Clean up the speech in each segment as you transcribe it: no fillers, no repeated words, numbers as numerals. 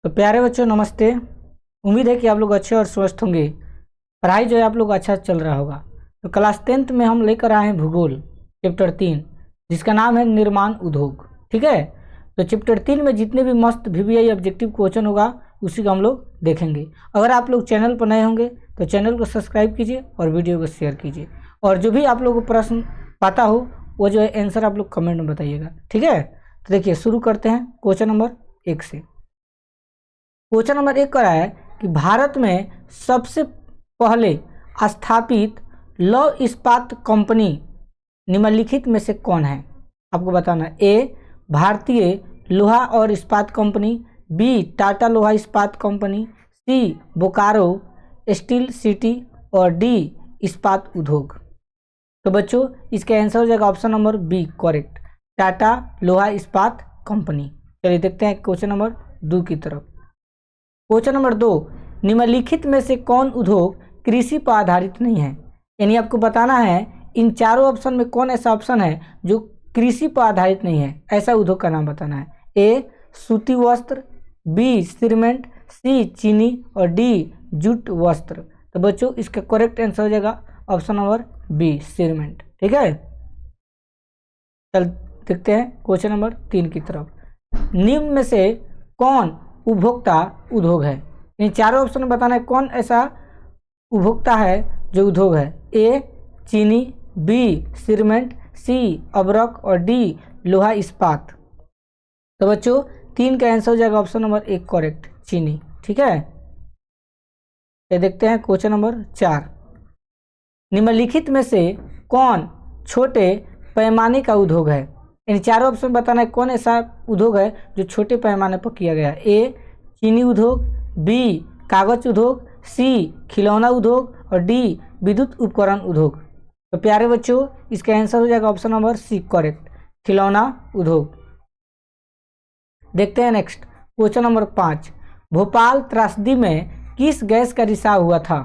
तो प्यारे बच्चों नमस्ते। उम्मीद है कि आप लोग अच्छे और स्वस्थ होंगे। पढ़ाई जो है आप लोग अच्छा चल रहा होगा। तो क्लास 10th में हम लेकर आए हैं भूगोल चैप्टर 3, जिसका नाम है निर्माण उद्योग। ठीक है, तो चैप्टर 3 में जितने भी मस्त VBI ऑब्जेक्टिव क्वेश्चन होगा उसी को हम लोग देखेंगे। अगर आप लोग चैनल पर नए होंगे तो चैनल को सब्सक्राइब कीजिए और वीडियो को शेयर कीजिए, और जो भी आप लोगों को प्रश्न पता हो वो जो है आंसर आप लोग कमेंट में बताइएगा। ठीक है, तो देखिए शुरू करते हैं क्वेश्चन नंबर 1 से। क्वेश्चन नंबर 1 कर रहा है कि भारत में सबसे पहले स्थापित लौह इस्पात कंपनी निम्नलिखित में से कौन है? आपको बताना। ए भारतीय लोहा और इस्पात कंपनी, बी टाटा लोहा इस्पात company, C Bokaro steel city और डी इस्पात उद्योग। तो बच्चों इसका आंसर हो जाएगा option number B correct, Tata लोहा इस्पात कंपनी। चलिए देखते हैं क्वेश्चन नंबर 2 की तरफ। क्वेश्चन नंबर 2, निम्नलिखित में से कौन उद्योग कृषि पर आधारित नहीं है? यानी आपको बताना है इन चारों ऑप्शन में कौन ऐसा ऑप्शन है जो कृषि पर आधारित नहीं है, ऐसा उद्योग का नाम बताना है। ए सूती वस्त्र, बी सीमेंट, सी चीनी और डी जूट वस्त्र। तो बच्चों इसका करेक्ट आंसर हो जाएगा ऑप्शन नंबर बी सीमेंट। ठीक है, चल देखते हैं क्वेश्चन नंबर 3 की तरफ। निम्न में से कौन उपभोक्ता उद्योग है? इन चारों ऑप्शन में बताना है कौन ऐसा उपभोक्ता है जो उद्योग है। ए चीनी, बी सीमेंट, सी अबरक और डी लोहा इस्पात। तो बच्चों 3 का आंसर हो जाएगा ऑप्शन नंबर 1 करेक्ट, चीनी। ठीक है, ये देखते हैं क्वेश्चन नंबर 4। निम्नलिखित में से कौन छोटे पैमाने का उद्योग है? इन चारों ऑप्शन बताना है कौन ऐसा उद्योग है जो छोटे पैमाने पर किया गया है। ए चीनी उद्योग, बी कागज उद्योग, सी खिलौना उद्योग और डी विद्युत उपकरण उद्योग। तो प्यारे बच्चों इसका आंसर हो जाएगा ऑप्शन नंबर सी करेक्ट, खिलौना उद्योग। देखते हैं नेक्स्ट क्वेश्चन नंबर 5। भोपाल त्रासदी में किस गैस का रिसाव हुआ था?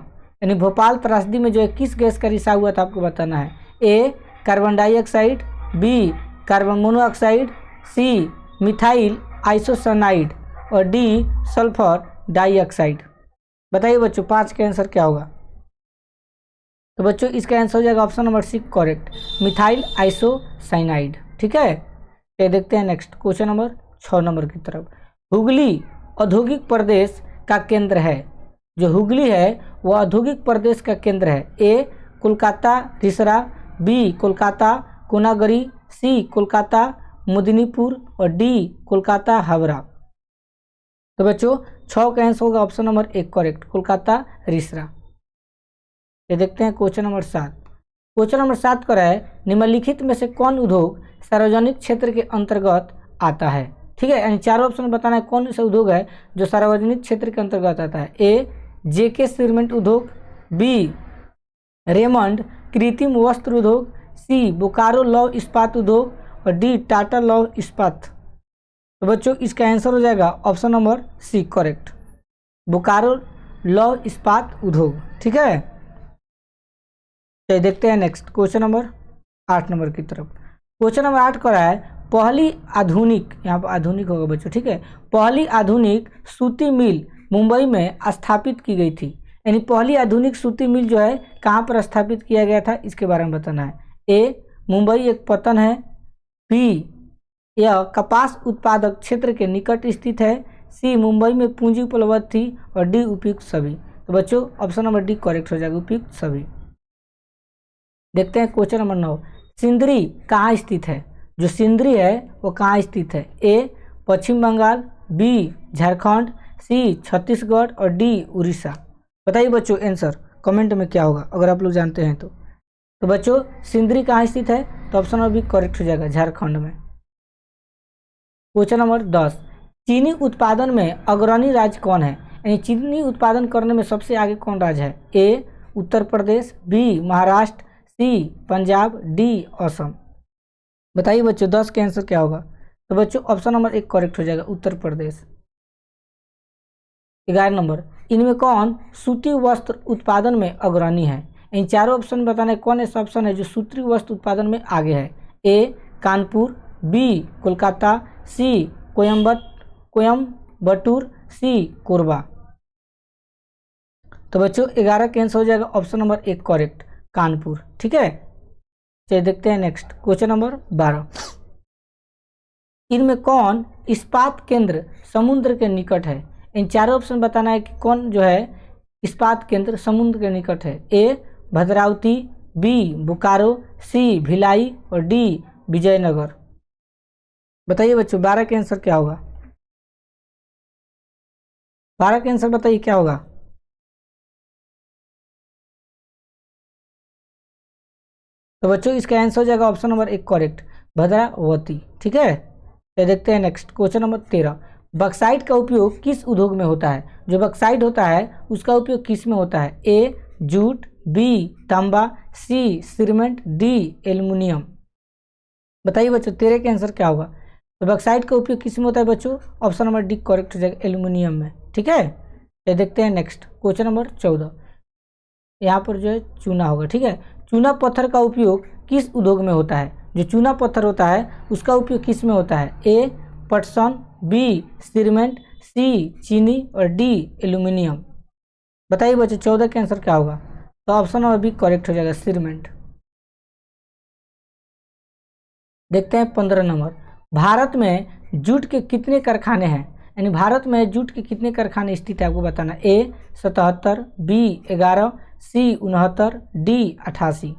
यानी भोपाल त्रासदी में जो है किस गैस का रिसाव हुआ था आपको बताना है। A carbon dioxide, B carbon monoxide, C methyl isocyanide और डी सल्फर डाइऑक्साइड। बताइए बच्चों 5 का आंसर क्या होगा? तो बच्चों इसका आंसर हो जाएगा option number C correct, methyl isocyanide. ठीक है, ये देखते हैं नेक्स्ट क्वेश्चन नंबर 6 नंबर की तरफ। हुगली औद्योगिक प्रदेश का केंद्र है। जो हुगली है वह औद्योगिक प्रदेश का केंद्र है। ए कोलकाता रिसरा, बी कोलकाता कोनागरी, सी कोलकाता मुदनीपुर और डी कोलकाता हावड़ा। तो बच्चों 6 का आंसर होगा option number 1 correct, Kolkata Rishra. ये देखते हैं क्वेश्चन नंबर 7। क्वेश्चन नंबर 7 का है निम्नलिखित में से कौन उद्योग सार्वजनिक क्षेत्र के अंतर्गत आता है? ठीक है, यानी चारों ऑप्शन बताना है कौन सा उद्योग है जो सार्वजनिक क्षेत्र के अंतर्गत आता है। ए जेके सीमेंट उद्योग, बी रेमंड कृत्रिम वस्त्र उद्योग, सी बोकारो लौह इस्पात उद्योग और डी टाटा लौह इस्पात। तो बच्चों इसका आंसर हो जाएगा option number C correct, Bokaro लौह इस्पात उद्योग। ठीक है, तो देखते हैं नेक्स्ट क्वेश्चन नंबर 8 नंबर की तरफ। क्वेश्चन नंबर 8 का है पहली आधुनिक, यहाँ पर आधुनिक होगा बच्चों। ठीक है, पहली आधुनिक सूती मिल मुंबई में स्थापित की गई थी। यानी पहली आधुनिक सूती मिल जो है कहाँ पर स्थापित किया गया था इसके बारे में बताना है। ए मुंबई एक पतन है, बी यह कपास उत्पादक क्षेत्र के निकट स्थित है, सी मुंबई में पूंजी उपलब्ध थी और डी उपयुक्त सभी। तो बच्चों ऑप्शन नंबर डी करेक्ट हो जाएगा, उपयुक्त सभी। देखते हैं क्वेश्चन नंबर 9। सिंदरी कहाँ स्थित है? जो सिंदरी है वो कहाँ स्थित है? ए पश्चिम बंगाल, बी झारखंड, सी छत्तीसगढ़ और डी उड़ीसा। बताइए बच्चों आंसर कमेंट में क्या होगा अगर आप लोग जानते हैं तो। तो बच्चों सिंदरी कहाँ स्थित है? तो ऑप्शन नंबर बी करेक्ट हो जाएगा, झारखंड में। Question number 10। चीनी उत्पादन में अग्रणी राज्य कौन है? यानी चीनी उत्पादन करने में सबसे आगे कौन राज्य है? ए उत्तर प्रदेश, बी महाराष्ट्र, सी पंजाब, डी असम। बताइए बच्चों 10 का आंसर क्या होगा? तो बच्चों ऑप्शन नंबर 1 करेक्ट हो जाएगा, उत्तर प्रदेश। 11 नंबर, इनमें कौन सूती वस्त्र उत्पादन में अग्रणी है? इन चारों ऑप्शन बताने कौन ऐसा ऑप्शन है जो सूती वस्त्र उत्पादन में आगे है? ए कानपुर, बी कोलकाता, सी कोयम्बटूर, सी कोरबा। तो बच्चों 11 का आंसर हो जाएगा ऑप्शन नंबर 1 करेक्ट, कानपुर। ठीक है, चलिए देखते हैं नेक्स्ट क्वेश्चन नंबर 12। इनमें कौन इस्पात केंद्र समुद्र के निकट है? इन चारों ऑप्शन बताना है कि कौन जो है इस्पात केंद्र समुद्र के निकट है। ए भद्रावती, बी बोकारो, सी भिलाई और डी विजयनगर। बताइए बच्चों 12 का आंसर क्या होगा? 12 का आंसर बताइए क्या होगा? तो बच्चों इसका आंसर हो जाएगा ऑप्शन नंबर 1 करेक्ट, भद्रावती। ठीक है, तो देखते हैं नेक्स्ट क्वेश्चन नंबर 13। बक्साइट का उपयोग किस उद्योग में होता है? जो बक्साइट होता है उसका उपयोग किस में होता है? ए जूट, बी तांबा, सी सीमेंट, डी एल्युमिनियम। बताइए बच्चों 13 का आंसर क्या होगा? तो बक्साइट का उपयोग किस में होता है बच्चों? ऑप्शन नंबर डी करेक्ट हो जाएगा, एल्युमिनियम में। ठीक है, ये देखते हैं नेक्स्ट क्वेश्चन नंबर 14। यहाँ पर जो है चूना होगा। ठीक है, चूना पत्थर का उपयोग किस उद्योग में होता है? जो चूना पत्थर होता है उसका उपयोग किस में होता है? ए पटसन, बी सीमेंट, सी चीनी और डी एल्युमिनियम। बताइए बच्चों 14 का आंसर क्या होगा? तो ऑप्शन नंबर बी करेक्ट हो जाएगा, सीमेंट। देखते हैं 15 नंबर। भारत में जूट के कितने कारखाने हैं? यानी भारत में जूट के कितने कारखाने स्थित है आपको बताना। ए 77, बी 11, सी 69, डी 88।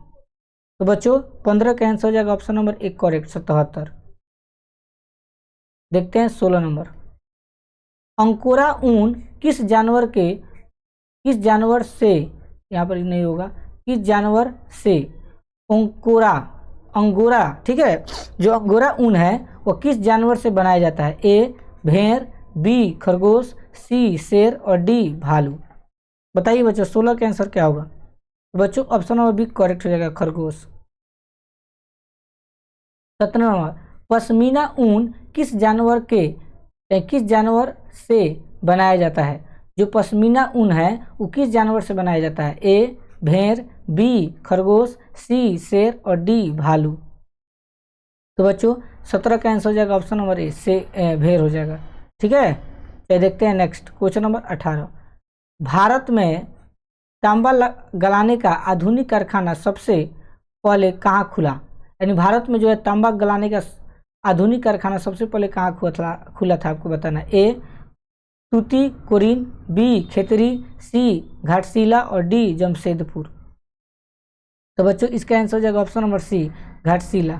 तो बच्चों 15 का आंसर हो जाएगा ऑप्शन नंबर 1 करेक्ट, 77। देखते हैं 16 नंबर। अंकोरा ऊन किस जानवर से, यहाँ पर नहीं होगा, किस जानवर से अंगोरा, ठीक है, जो अंगोरा ऊन है वो किस जानवर से बनाया जाता है? ए भेड़, बी खरगोश, सी शेर और डी भालू। बताइए बच्चों 16 का आंसर क्या होगा? तो बच्चों ऑप्शन नंबर बी करेक्ट हो जाएगा, खरगोश। 17 नंबर। पश्मीना ऊन किस जानवर से बनाया जाता है? जो पश्मीना ऊन है वो किस जानवर से बनाया जाता है? ए भेड़, बी खरगोश, सी शेर और डी भालू। तो बच्चों 17 का आंसर हो जाएगा ऑप्शन नंबर ए से भेड़ हो जाएगा। ठीक है, तो देखते हैं नेक्स्ट क्वेश्चन नंबर 18। भारत में तांबा गलाने का आधुनिक कारखाना सबसे पहले कहाँ खुला? यानी भारत में जो है तांबा गलाने का आधुनिक कारखाना सबसे पहले कहाँ खुला था आपको बताना। A Tuticorin, B Khetri, C Ghatshila और डी जमशेदपुर। तो बच्चों इसका आंसर हो जाएगा ऑप्शन नंबर सी घाटशिला।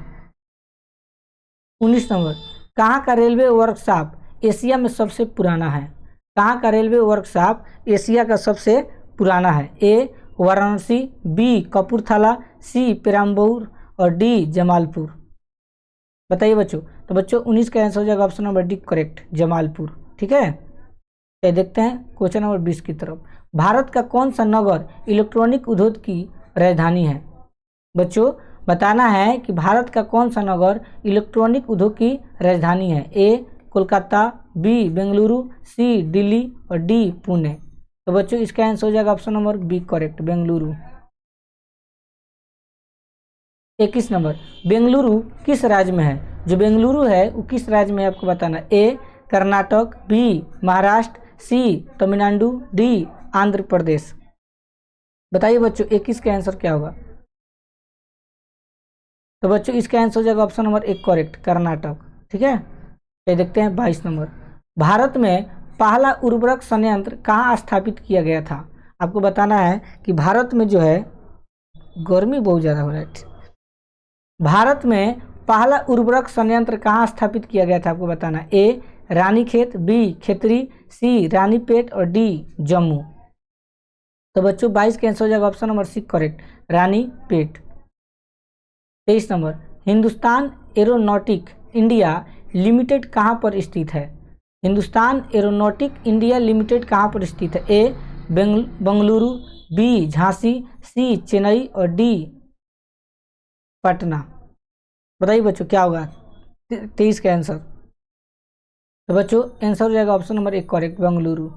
19 नंबर। कहाँ का रेलवे वर्कशॉप एशिया में सबसे पुराना है? कहाँ का रेलवे वर्कशॉप एशिया का सबसे पुराना है? ए वाराणसी, बी कपूरथला, सी पेराम्बूर और डी जमालपुर। बताइए बच्चों। तो बच्चों 19 का आंसर हो जाएगा option number D correct, Jamalpur. ठीक है, तो देखते हैं क्वेश्चन नंबर 20 की तरफ। भारत का कौन सा नगर इलेक्ट्रॉनिक उद्योग की राजधानी है? बच्चों बताना है कि भारत का कौन सा नगर इलेक्ट्रॉनिक उद्योग की राजधानी है। A Kolkata, B Bengaluru, C Delhi और डी पुणे। तो बच्चों इसका आंसर हो जाएगा option number B correct, Bengaluru. 21 नंबर। बेंगलुरु किस राज्य में है? जो बेंगलुरु है वो किस राज्य में है आपको बताना। ए कर्नाटक, बी महाराष्ट्र, सी तमिलनाडु, डी आंध्र प्रदेश। बताइए बच्चों 21 का आंसर क्या होगा? तो बच्चों इसका आंसर हो जाएगा ऑप्शन नंबर 1 करेक्ट, कर्नाटक। ठीक है, ये देखते हैं 22 नंबर। भारत में पहला उर्वरक संयंत्र कहाँ स्थापित किया गया था? आपको बताना है कि भारत में जो है गर्मी बहुत ज़्यादा हो रहा है। भारत में पहला उर्वरक संयंत्र कहाँ स्थापित किया गया था आपको बताना। ए रानीखेत, बी खेतरी, सी रानीपेट और डी जम्मू। तो बच्चों 22 का आंसर हो जाएगा option number C correct, Ranipet. 23 नंबर। हिंदुस्तान एरोनॉटिक इंडिया लिमिटेड कहाँ पर स्थित है? हिंदुस्तान एरोनॉटिक इंडिया लिमिटेड कहाँ पर स्थित है? ए बेंगलुरु, बी झांसी, सी चेन्नई और डी पटना। बताइए बच्चों क्या होगा 23 का आंसर? तो बच्चों आंसर हो जाएगा option number 1 correct, Bengaluru.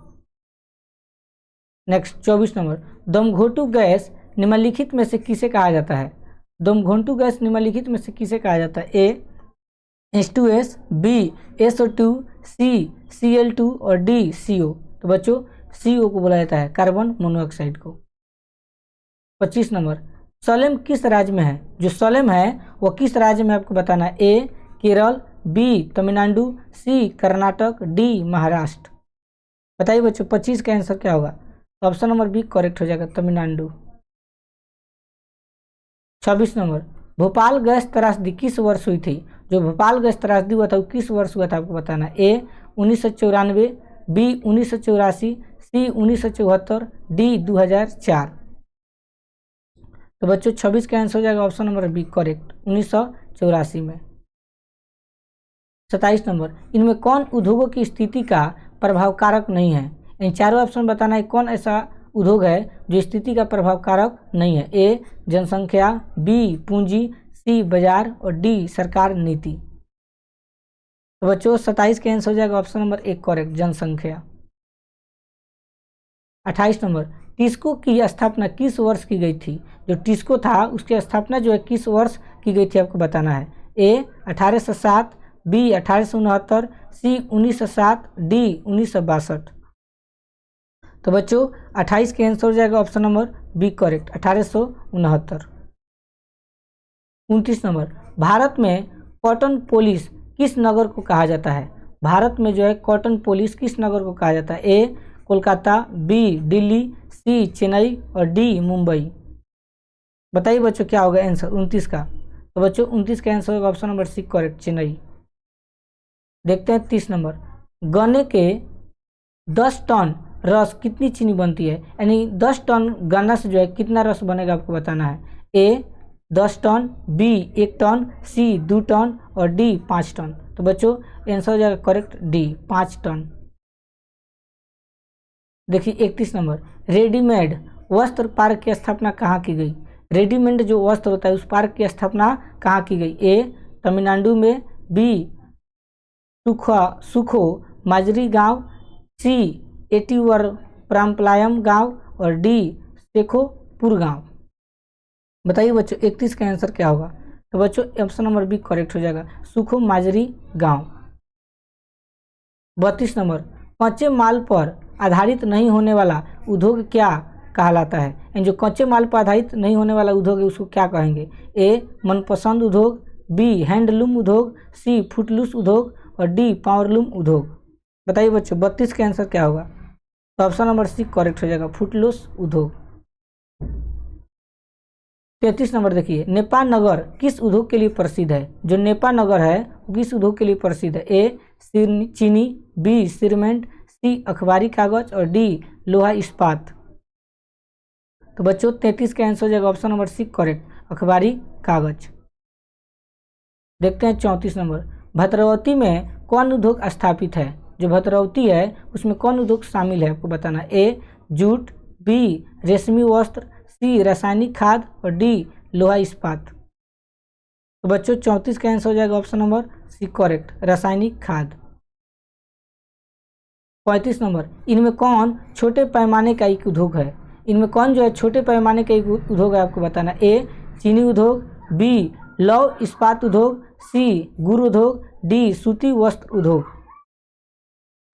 Next 24 नंबर। दमघोंटू गैस निम्नलिखित में से किसे कहा जाता है? दमघोंटू गैस निम्नलिखित में से किसे कहा जाता है? ए H2S, B SO2, C Cl2 और D CO। तो बच्चों CO को बोला जाता है कार्बन मोनोऑक्साइड को। 25 नंबर, सलेम किस राज्य में है? जो सलेम है वो किस राज्य में आपको बताना है? A Kerala, B Tamil Nadu, C Karnataka, D Maharashtra. बताइए बच्चों 25 का आंसर क्या होगा? तो ऑप्शन नंबर बी करेक्ट हो जाएगा, तमिलनाडु। 26 नंबर, भोपाल गैस त्रासदी किस वर्ष हुई थी? जो भोपाल गैस त्रासदी हुआ था वो किस वर्ष हुआ था आपको बताना है? A 1994, B 1984, C 1974, D 2004। तो बच्चों 26 का आंसर हो जाएगा ऑप्शन नंबर बी करेक्ट, 1984 में। 27 नंबर, इनमें कौन उद्योगों की स्थिति का प्रभाव कारक नहीं है? इन चारों ऑप्शन बताना है कौन ऐसा उद्योग है जो स्थिति का प्रभाव कारक नहीं है? ए जनसंख्या, बी पूंजी, सी बाजार और डी सरकार नीति। तो बच्चों 27 का आंसर हो जाएगा ऑप्शन नंबर एक करेक्ट, जनसंख्या। 28 नंबर, टिस्को की स्थापना किस वर्ष की गई थी? जो टिस्को था उसकी स्थापना जो है किस वर्ष की गई थी आपको बताना है? A 1807, B 1869, C 1907, D 1962। तो बच्चों 28 के आंसर हो जाएगा ऑप्शन नंबर बी करेक्ट, 1869। 29 नंबर, भारत में कॉटन पोलिस किस नगर को कहा जाता है? भारत में जो है कॉटन पोलिस किस नगर को कहा जाता है? ए कोलकाता, बी दिल्ली, सी चेन्नई और डी मुंबई। बताइए बच्चों क्या होगा आंसर 29 का? तो बच्चों 29 का आंसर होगा option number C correct, Chennai. देखते हैं 30 नंबर, गन्ने के 10 टन रस कितनी चीनी बनती है? यानी 10 टन गन्ना से जो है कितना रस बनेगा आपको बताना है? ए 10 टन, बी 1 टन, सी 2 टन और डी 5 टन। तो बच्चों आंसर हो जाएगा करेक्ट डी 5 टन। देखिए 31 नंबर, रेडीमेड वस्त्र पार्क की स्थापना कहाँ की गई? रेडीमेड जो वस्त्र होता है उस पार्क की स्थापना कहाँ की गई? ए तमिलनाडु में, बी सुखो माजरी गांव, सी एटीवर प्रामपलायम गांव और डी शेखोपुर गांव। बताइए बच्चों 31 का आंसर क्या होगा? तो बच्चों ऑप्शन नंबर बी करेक्ट हो जाएगा, सुखो माजरी गांव। 32 नंबर, कच्चे माल पर आधारित नहीं होने वाला उद्योग क्या कहलाता है? यानी जो कच्चे माल पर आधारित नहीं होने वाला उद्योग है उसको क्या कहेंगे? ए मनपसंद उद्योग, बी हैंडलूम उद्योग, सी फुटलूस उद्योग और डी पावरलूम उद्योग। बताइए बच्चों 32 का आंसर क्या होगा? तो ऑप्शन नंबर सी करेक्ट हो जाएगा, फुटलूस उद्योग। 33 नंबर देखिए, नेपाल नगर किस उद्योग के लिए प्रसिद्ध है? जो नेपाल नगर है वो किस उद्योग के लिए प्रसिद्ध है? ए चीनी, बी सीमेंट, सी अखबारी कागज और डी लोहा इस्पात। तो बच्चों 33 का आंसर हो जाएगा ऑप्शन नंबर सी करेक्ट, अखबारी कागज। देखते हैं 34 नंबर, भद्रावती में कौन उद्योग स्थापित है? जो भद्रावती है उसमें कौन उद्योग शामिल है आपको बताना? ए जूट, बी रेशमी वस्त्र, सी रासायनिक खाद और डी लोहा इस्पात। तो बच्चों 34 का आंसर हो जाएगा ऑप्शन नंबर सी करेक्ट, रासायनिक खाद। 35 नंबर, इनमें कौन छोटे पैमाने का एक उद्योग है? इनमें कौन जो है छोटे पैमाने का एक उद्योग है आपको बताना? ए चीनी उद्योग, बी लौह इस्पात उद्योग, सी गुड़ उद्योग, डी सूती वस्त्र उद्योग।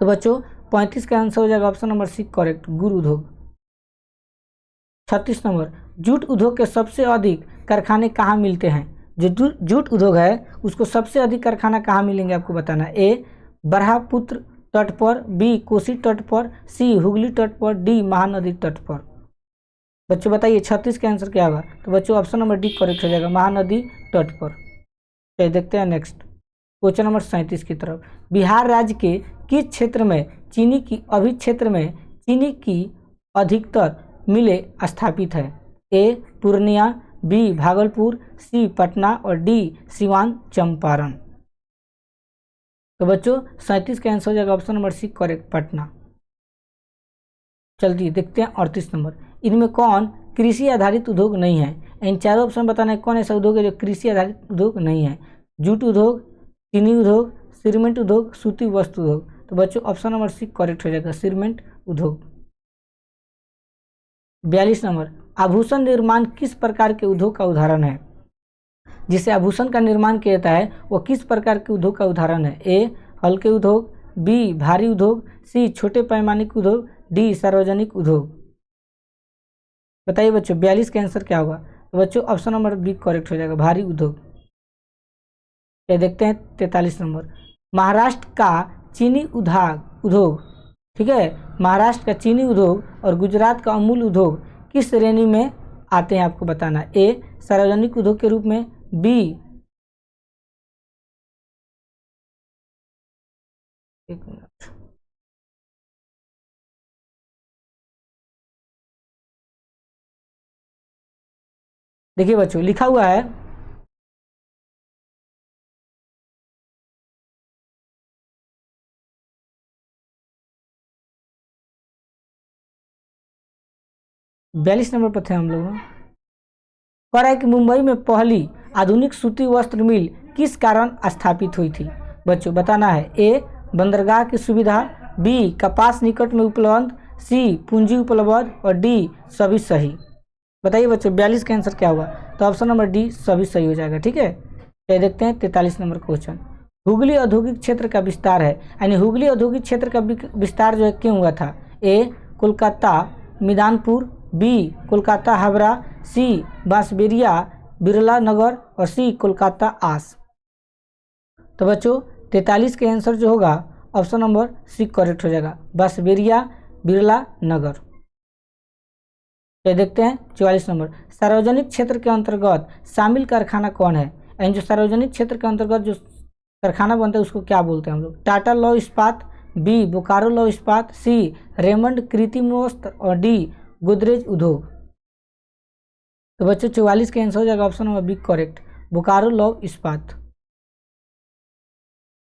तो बच्चों 35 का आंसर हो जाएगा ऑप्शन नंबर सी करेक्ट, गुड़ उद्योग। 36 नंबर, जूट उद्योग के सबसे अधिक कारखाने कहाँ मिलते हैं? जो जूट उद्योग है उसको सबसे अधिक कारखाना कहाँ मिलेंगे आपको बताना? ए ब्रह्मपुत्र तट पर, बी कोसी तट पर, सी हुगली तट पर, डी महानदी तट पर। बच्चों बताइए 36 का आंसर क्या होगा? तो बच्चों ऑप्शन नंबर डी करेक्ट हो जाएगा, महानदी तट पर। चलिए देखते हैं नेक्स्ट क्वेश्चन नंबर 37 की तरफ। बिहार राज्य के किस क्षेत्र में चीनी की अधिकतर मिलें स्थापित है? ए पूर्णिया, बी भागलपुर, सी पटना और डी सिवान चंपारण। तो बच्चों 37 का आंसर हो जाएगा option number C correct, Patna. चलिए देखते हैं 38 नंबर, इनमें कौन कृषि आधारित उद्योग नहीं है? इन चारों ऑप्शन बताना है कौन ऐसा उद्योग है जो कृषि आधारित उद्योग नहीं है? जूट उद्योग, चीनी उद्योग, सीमेंट उद्योग, सूती वस्त्र उद्योग। तो बच्चों ऑप्शन नंबर सी करेक्ट हो जाएगा, सीमेंट उद्योग। 42 नंबर, आभूषण निर्माण किस प्रकार के उद्योग का उदाहरण है? जिससे आभूषण का निर्माण किया जाता है वो किस प्रकार के उद्योग का उदाहरण है? ए हल्के उद्योग, बी भारी उद्योग, सी छोटे पैमाने के उद्योग, डी सार्वजनिक उद्योग। बताइए बच्चों 42 का आंसर क्या होगा? तो बच्चों ऑप्शन नंबर बी करेक्ट हो जाएगा, भारी उद्योग। ये देखते हैं 43 नंबर, महाराष्ट्र का चीनी उद्योग, ठीक है, महाराष्ट्र का चीनी उद्योग और गुजरात का अमूल उद्योग किस श्रेणी में आते हैं आपको बताना है? ए सार्वजनिक उद्योग के रूप में, बी एक मिनट, देखिए बच्चों लिखा हुआ है बयालीस नंबर पर थे हम लोग। कह रहा है कि मुंबई में पहली आधुनिक सूती वस्त्र मिल किस कारण स्थापित हुई थी? बच्चों बताना है। ए बंदरगाह की सुविधा, बी कपास निकट में उपलब्ध, सी पूंजी उपलब्ध और डी सभी सही। बताइए बच्चों 42 का आंसर क्या होगा? तो ऑप्शन नंबर डी सभी सही हो जाएगा, ठीक है। ये देखते हैं 43 नंबर क्वेश्चन, हुगली औद्योगिक क्षेत्र का विस्तार है, यानी हुगली औद्योगिक क्षेत्र का विस्तार जो है क्यों हुआ था? ए कोलकाता मिदानपुर, बी कोलकाता हावड़ा, सी बांसबेरिया बिरला नगर और सी कोलकाता आस। तो बच्चों 43 के आंसर जो होगा ऑप्शन नंबर सी करेक्ट हो जाएगा, बांसबेरिया बिरला नगर। ये देखते हैं 44 नंबर, सार्वजनिक क्षेत्र के अंतर्गत शामिल कारखाना कौन है? यानी जो सार्वजनिक क्षेत्र के अंतर्गत जो कारखाना बनता है उसको क्या बोलते हैं हम लोग? टाटा लौह इस्पात, बी बोकारो लौह इस्पात, सी रेमंड कृत्रिम वस्त्र और डी गोदरेज उद्योग। तो बच्चों 44 का आंसर हो जाएगा option number B correct, Bokaro लौह इस्पात।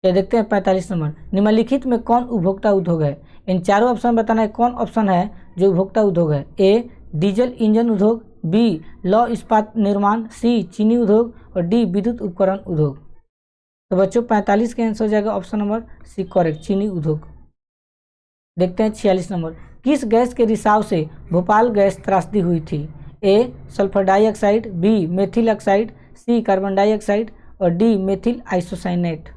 ये देखते हैं 45 नंबर, निम्नलिखित में कौन उपभोक्ता उद्योग है? इन चारों ऑप्शन बताना है कौन ऑप्शन है जो उपभोक्ता उद्योग है। ए डीजल इंजन उद्योग, बी लौह इस्पात निर्माण, सी चीनी उद्योग और डी विद्युत उपकरण उद्योग। तो बच्चों 45 का आंसर हो जाएगा ऑप्शन नंबर सी करेक्ट, चीनी उद्योग। देखते हैं 46 नंबर, किस गैस के रिसाव से भोपाल गैस त्रासदी हुई थी? A sulphur dioxide, B methyl oxide, C carbon dioxide और डी मेथिल आइसोसाइनेट।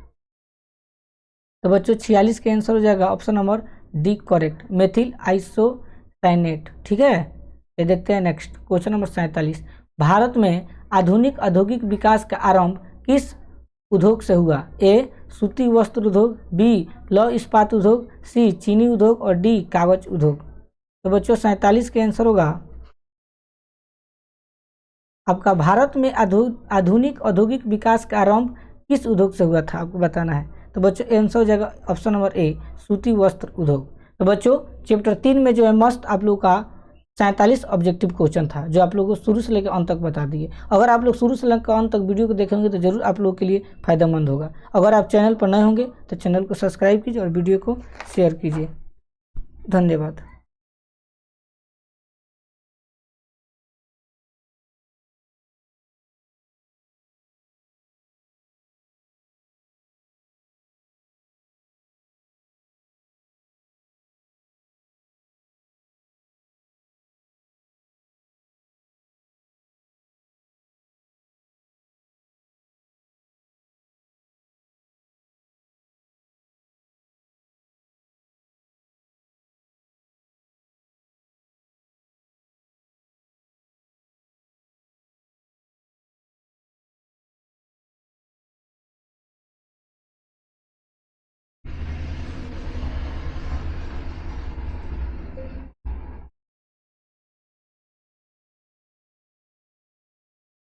तो बच्चों 46 का आंसर हो जाएगा option number D correct, methyl isocyanate, ठीक है। ये देखते हैं नेक्स्ट क्वेश्चन नंबर 47, भारत में आधुनिक औद्योगिक विकास का आरंभ किस उद्योग से हुआ? ए सूती वस्त्र उद्योग, बी लौह इस्पात उद्योग, सी चीनी उद्योग और डी कागज उद्योग। तो बच्चों 47 का आंसर होगा आपका, भारत में आधुनिक औद्योगिक विकास का आरंभ किस उद्योग से हुआ था आपको बताना है। तो बच्चों आंसर हो जाएगा ऑप्शन नंबर ए सूती वस्त्र उद्योग। तो बच्चों चैप्टर 3 में जो है मस्त आप लोग का 47 ऑब्जेक्टिव क्वेश्चन था जो आप लोगों को शुरू से लेकर अंत तक बता दिए। अगर आप लोग शुरू से लेकर अंत तक वीडियो को देखेंगे तो जरूर आप लोगों के लिए फायदेमंद होगा। अगर आप चैनल पर नए होंगे तो चैनल को सब्सक्राइब कीजिए और वीडियो को शेयर कीजिए। धन्यवाद।